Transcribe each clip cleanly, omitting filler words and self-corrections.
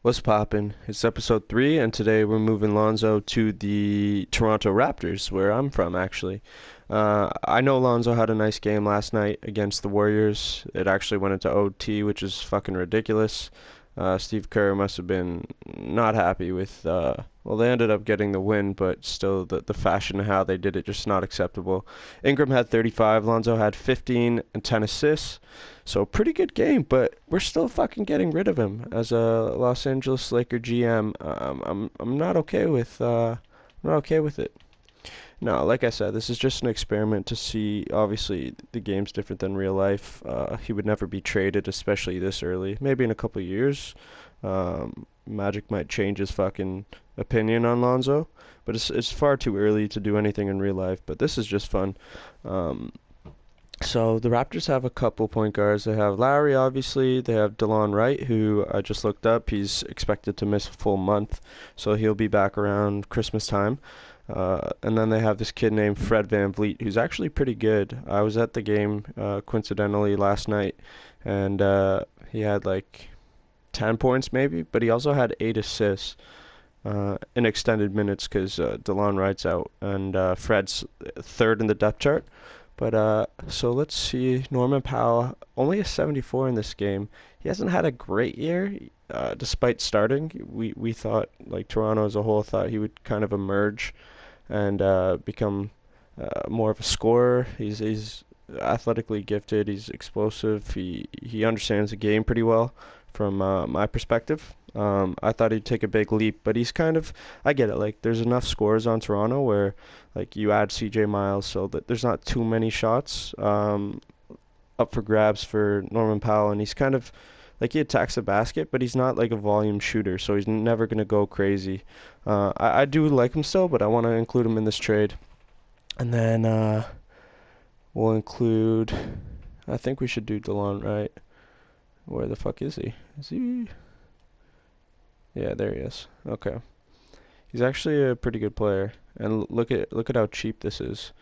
What's poppin'? It's episode 3, and today we're moving Lonzo to the Toronto Raptors, where I'm from, actually. I know Lonzo had a nice game last night against the Warriors. It actually went into OT, which is fucking ridiculous. Steve Kerr must have been not happy with, well, they ended up getting the win, but still, the fashion of how they did it just not acceptable. Ingram had 35, Lonzo had 15 and 10 assists. So pretty good game, but we're still fucking getting rid of him as a Los Angeles Laker GM. I'm not okay with not okay with it. No, like I said, this is just an experiment to see. Obviously, the game's different than real life. He would never be traded, especially this early. Maybe in a couple of years, Magic might change his fucking opinion on Lonzo, but it's far too early to do anything in real life. But this is just fun. Um, so the Raptors have a couple point guards. They have Lowry, obviously. They have DeLon Wright, who I just looked up. He's expected to miss a full month, so he'll be back around Christmas time. And then they have this kid named Fred VanVleet, who's actually pretty good. I was at the game coincidentally last night, and he had like 10 points maybe, but he also had 8 assists in extended minutes because DeLon Wright's out, and Fred's third in the depth chart. But so let's see. Norman Powell only a 74 in this game. He hasn't had a great year, despite starting. We thought, like Toronto as a whole, thought he would kind of emerge and become more of a scorer. He's athletically gifted. He's explosive. He understands the game pretty well from my perspective. I thought he'd take a big leap, but he's kind of, I get it. Like, there's enough scores on Toronto where, like, you add CJ Miles so that there's not too many shots up for grabs for Norman Powell, and he's kind of, like, he attacks the basket, but he's not like a volume shooter, so he's never going to go crazy. I do like him still, but I want to include him in this trade. And then we'll include, I think we should do DeLon Wright. Where the fuck is he? Is he? Yeah, there he is. Okay. He's actually a pretty good player. And look at how cheap this is.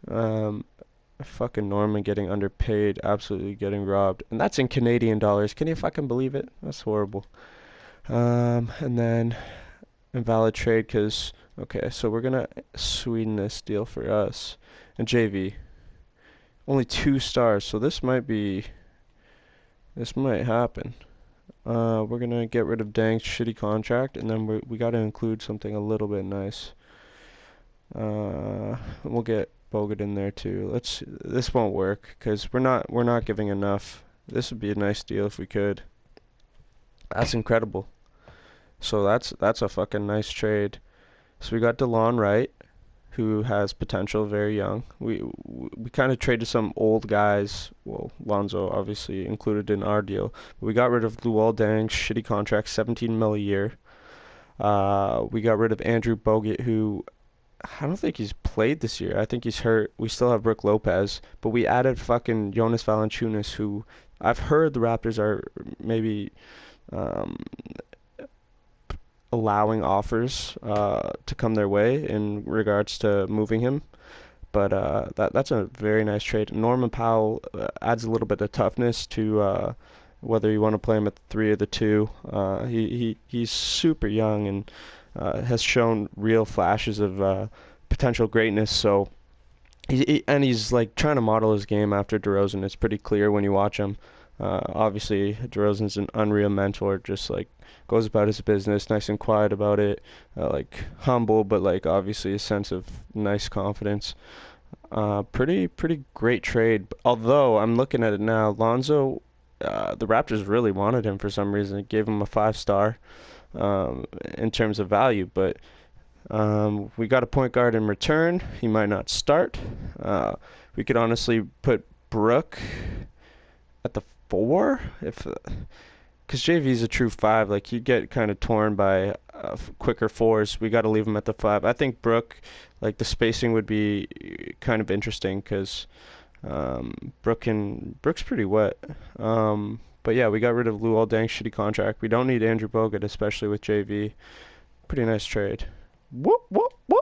Um, fucking Norman getting underpaid, absolutely getting robbed, and that's in Canadian dollars. Can you fucking believe it? That's horrible. And then invalid trade because okay, so we're gonna Sweden this deal for us and JV. Only 2 stars, so this might happen. We're gonna get rid of Dang's shitty contract, and then we gotta include something a little bit nice. We'll get Bogut in there too. This won't work because we're not giving enough. This would be a nice deal if we could. That's incredible. So that's a fucking nice trade. So we got DeLon Wright, who has potential, very young. We kind of traded some old guys. Well, Lonzo obviously included in our deal. But we got rid of Luol Deng's shitty contract, 17 mil a year. We got rid of Andrew Bogut, who I don't think he's played this year. I think he's hurt. We still have Brook Lopez, but we added fucking Jonas Valanciunas, who I've heard the Raptors are maybe um, allowing offers to come their way in regards to moving him. But that's a very nice trade. Norman Powell adds a little bit of toughness to whether you want to play him at the 3 or the 2. He's super young and has shown real flashes of potential greatness. So he's like trying to model his game after DeRozan. It's pretty clear when you watch him. Obviously, DeRozan's an unreal mentor. Just like goes about his business, nice and quiet about it, like humble, but like obviously a sense of nice confidence. Pretty great trade. Although I'm looking at it now, Lonzo, the Raptors really wanted him for some reason. It gave him a 5 star in terms of value, but we got a point guard in return. He might not start. We could honestly put Brook at the 4 if because JV's a true 5. Like he'd get kind of torn by quicker 4s. We got to leave him at the 5. I think Brook, like the spacing would be kind of interesting because Brook's pretty wet. But yeah, we got rid of Luol Deng's shitty contract. We don't need Andrew Bogut, especially with JV. Pretty nice trade. Whoop whoop whoop.